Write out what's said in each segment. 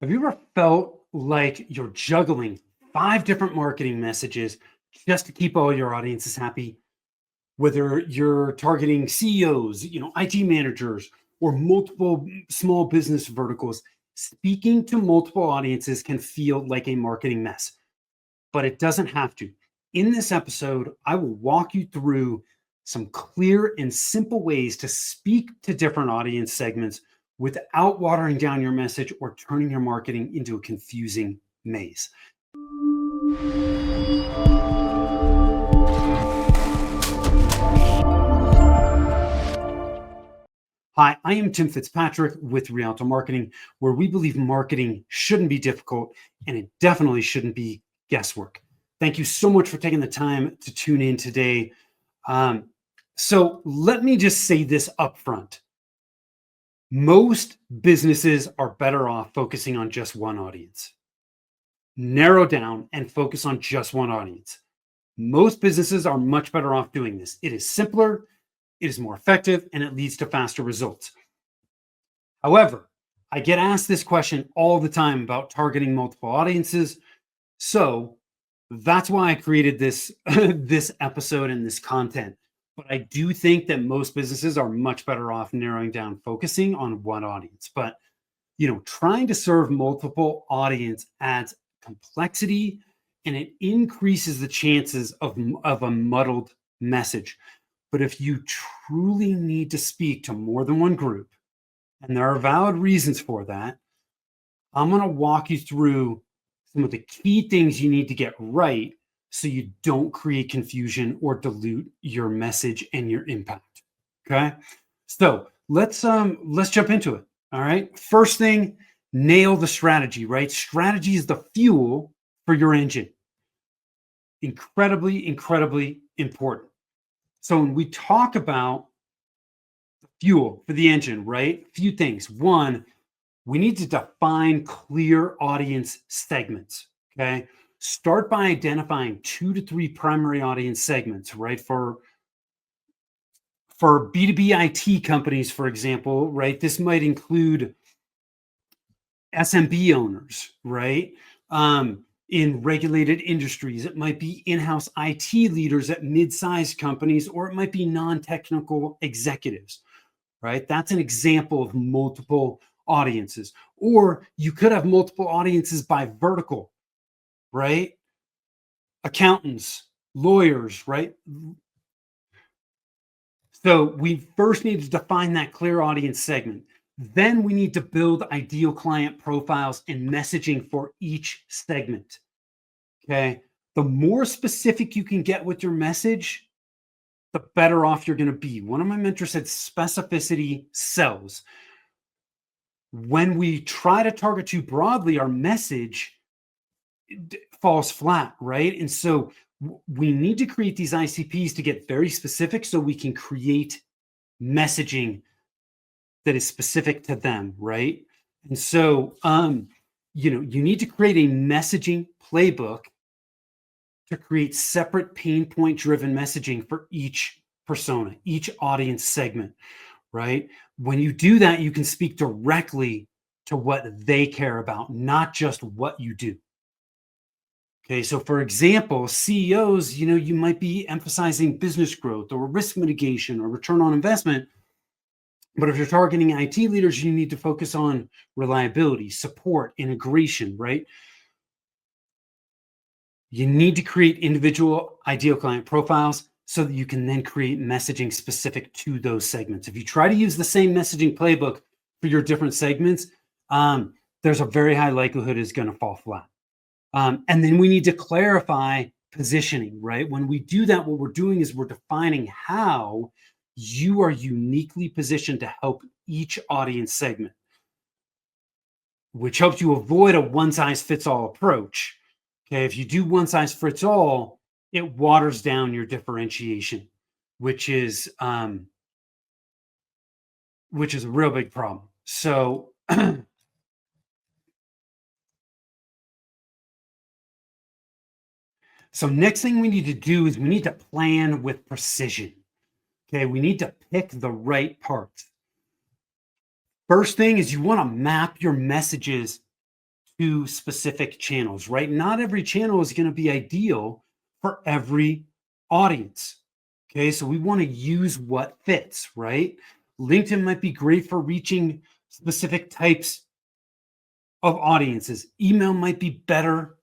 Have you ever felt like you're juggling five different marketing messages just to keep all your audiences happy? Whether you're targeting CEOs, IT managers, or multiple small business verticals, speaking to multiple audiences can feel like a marketing mess, but it doesn't have to. In this episode, I will walk you through some clear and simple ways to speak to different audience segments without watering down your message or turning your marketing into a confusing maze. Hi, I am Tim Fitzpatrick with Rialto Marketing, where we believe marketing shouldn't be difficult and it definitely shouldn't be guesswork. Thank you so much for taking the time to tune in today. Um, so, let me just say this up front. Most businesses are better off focusing on just one audience. Narrow down and focus on just one audience. Most businesses are much better off doing this. It is simpler, it is more effective, and it leads to faster results. However, I get asked this question all the time about targeting multiple audiences. So that's why I created this this episode and this content. But I do think that most businesses are much better off narrowing down, focusing on one audience. But trying to serve multiple audience adds complexity and it increases the chances of a muddled message. But if you truly need to speak to more than one group, and there are valid reasons for that, I'm going to walk you through some of the key things you need to get right so you don't create confusion or dilute your message and your impact. Okay? So, let's jump into it. All right? First thing, nail the strategy, right? Strategy is the fuel for your engine. Incredibly important. So, when we talk about fuel for the engine, right? A few things. One, we need to define clear audience segments. Okay. Start by identifying 2 to 3 primary audience segments, right? For B2B IT companies, for example, right? This might include SMB owners, right? In regulated industries, it might be in-house IT leaders at mid-sized companies, or it might be non-technical executives, right? That's an example of multiple audiences. Or you could have multiple audiences by vertical, right? Accountants, lawyers, right? So we first need to define that clear audience segment. Then we need to build ideal client profiles and messaging for each segment. Okay. The more specific you can get with your message, the better off you're going to be. One of my mentors said specificity sells. When we try to target too broadly, our message falls flat, right? And so we need to create these ICPs to get very specific so we can create messaging that is specific to them, right? And so, you need to create a messaging playbook to create separate pain point driven messaging for each persona, each audience segment, right? When you do that, you can speak directly to what they care about, not just what you do. Okay, so for example, CEOs, you might be emphasizing business growth or risk mitigation or return on investment. But if you're targeting IT leaders, you need to focus on reliability, support, integration, right? You need to create individual ideal client profiles so that you can then create messaging specific to those segments. If you try to use the same messaging playbook for your different segments, there's a very high likelihood it's going to fall flat. And then we need to clarify positioning, right? When we do that, what we're doing is we're defining how you are uniquely positioned to help each audience segment, which helps you avoid a one size fits all approach. Okay, if you do one size fits all, it waters down your differentiation, which is a real big problem. So so next thing we need to do is we need to plan with precision. Okay, we need to pick the right parts. First thing is you want to map your messages to specific channels, right? Not every channel is going to be ideal for every audience. Okay, so we want to use what fits, right? LinkedIn might be great for reaching specific types of audiences. Email might be better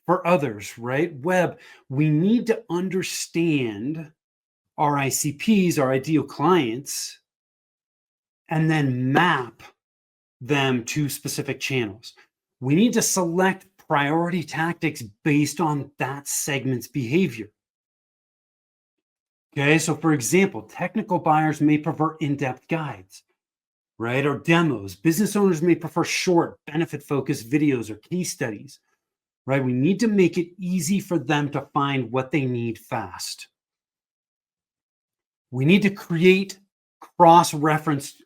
for others, right? Web, we need to understand our ICPs, our ideal clients, and then map them to specific channels. We need to select priority tactics based on that segment's behavior. Okay, so for example, technical buyers may prefer in-depth guides, right? Or demos. Business owners may prefer short, benefit-focused videos or case studies, right? We need to make it easy for them to find what they need fast. We need to create cross-referenced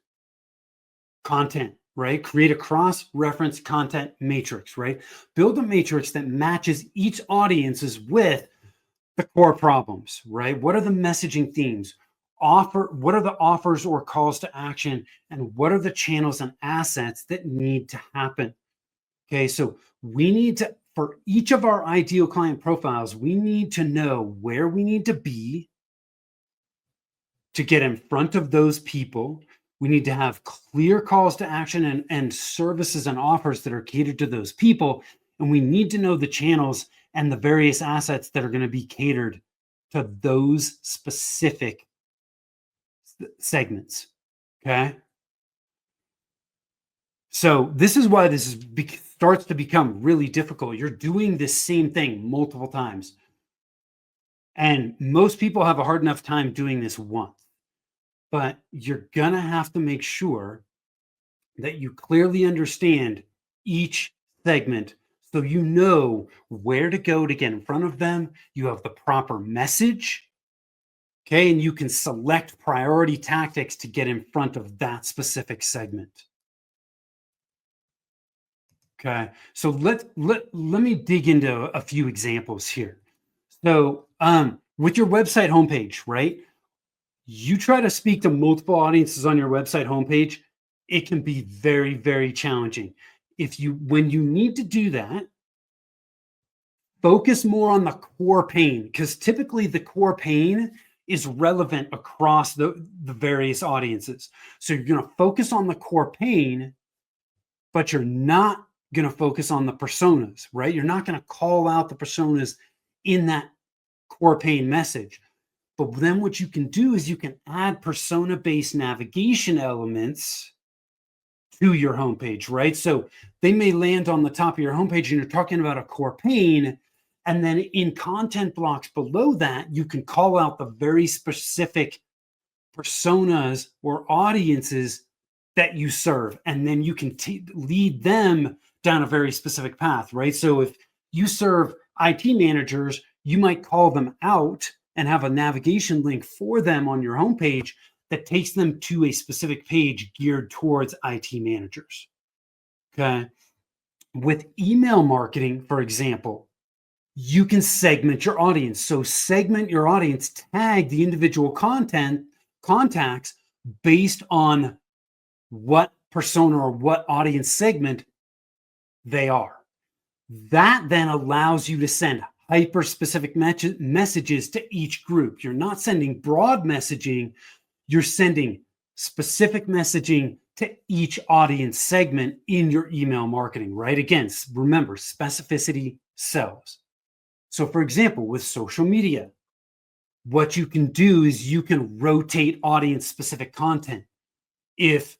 content, right? Create a cross-reference content matrix, right? Build a matrix that matches each audience's with the core problems, right? What are the messaging themes? What are the offers or calls to action? And what are the channels and assets that need to happen? Okay, so we need to, for each of our ideal client profiles, we need to know where we need to be to get in front of those people. We need to have clear calls to action and services and offers that are catered to those people. And we need to know the channels and the various assets that are going to be catered to those specific segments. Okay. So this is why this starts to become really difficult. You're doing this same thing multiple times. And most people have a hard enough time doing this once. But you're going to have to make sure that you clearly understand each segment so you know where to go to get in front of them. You have the proper message. Okay. And you can select priority tactics to get in front of that specific segment. Okay. So let me dig into a few examples here. So with your website homepage, right? You try to speak to multiple audiences on your website homepage, it can be very, very challenging. When you need to do that, focus more on the core pain, because typically the core pain is relevant across the various audiences. So you're going to focus on the core pain, but you're not going to focus on the personas, right? You're not going to call out the personas in that core pain message. But then what you can do is you can add persona-based navigation elements to your homepage, right? So they may land on the top of your homepage and you're talking about a core pain. And then in content blocks below that, you can call out the very specific personas or audiences that you serve. And then you can lead them down a very specific path, right? So if you serve IT managers, you might call them out and have a navigation link for them on your homepage that takes them to a specific page geared towards IT managers. Okay. With email marketing, for example, you can segment your audience. So segment your audience, tag the individual contacts based on what persona or what audience segment they are. That then allows you to send hyper-specific messages to each group. You're not sending broad messaging, you're sending specific messaging to each audience segment in your email marketing, right? Again, remember, specificity sells. So for example, with social media, what you can do is you can rotate audience-specific content. If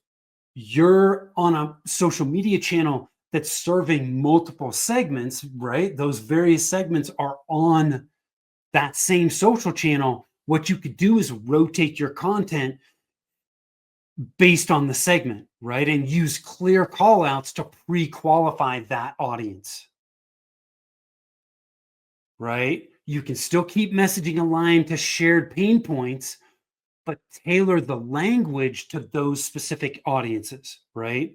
you're on a social media channel that's serving multiple segments, right? Those various segments are on that same social channel. What you could do is rotate your content based on the segment, right? And use clear call outs to pre-qualify that audience, right? You can still keep messaging aligned to shared pain points, but tailor the language to those specific audiences, right?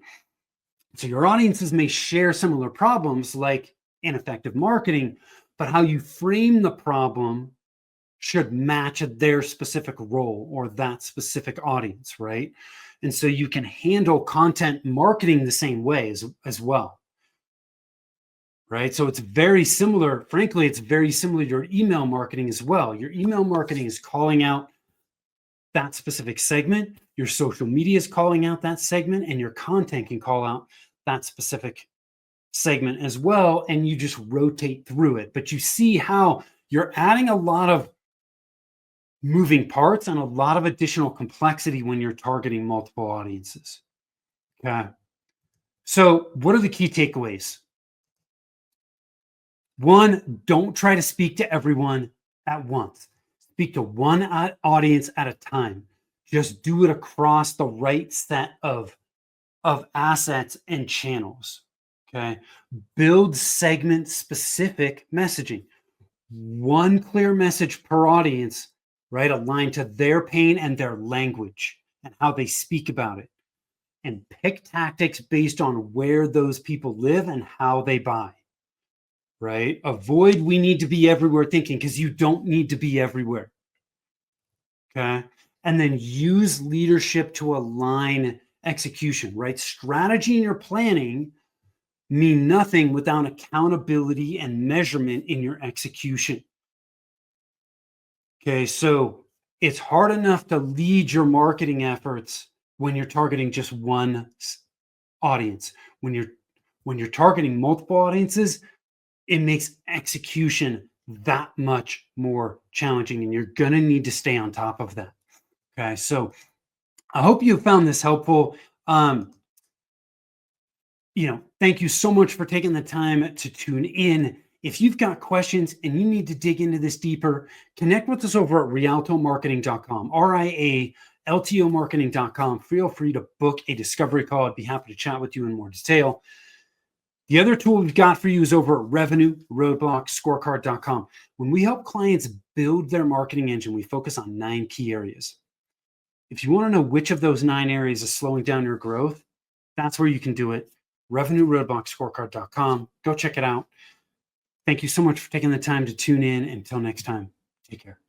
So your audiences may share similar problems like ineffective marketing, but how you frame the problem should match their specific role or that specific audience, right? And so you can handle content marketing the same way as well. right? So it's very similar. Frankly, it's very similar to your email marketing as well. Your email marketing is calling out that specific segment. Your social media is calling out that segment, and your content can call out that specific segment as well. And you just rotate through it. But you see how you're adding a lot of moving parts and a lot of additional complexity when you're targeting multiple audiences. Okay. So, what are the key takeaways? One, don't try to speak to everyone at once. Speak to one audience at a time. Just do it across the right set of assets and channels. Okay. Build segment specific messaging. One clear message per audience, right? Aligned to their pain and their language and how they speak about it. And pick tactics based on where those people live and how they buy, right? Avoid we need to be everywhere thinking, because you don't need to be everywhere. Okay. And then use leadership to align execution, right? Strategy and your planning mean nothing without accountability and measurement in your execution. Okay. So it's hard enough to lead your marketing efforts when you're targeting just one audience. When you're targeting multiple audiences, it makes execution that much more challenging, and you're going to need to stay on top of that. Okay, so I hope you found this helpful. Thank you so much for taking the time to tune in. If you've got questions and you need to dig into this deeper, connect with us over at rialtomarketing.com, RIALTO marketing.com. Feel free to book a discovery call. I'd be happy to chat with you in more detail. The other tool we've got for you is over at revenueroadblockscorecard.com. When we help clients build their marketing engine, we focus on 9 key areas. If you want to know which of those 9 areas is slowing down your growth, that's where you can do it. revenueroadblockscorecard.com. Go check it out. Thank you so much for taking the time to tune in. Until next time, take care.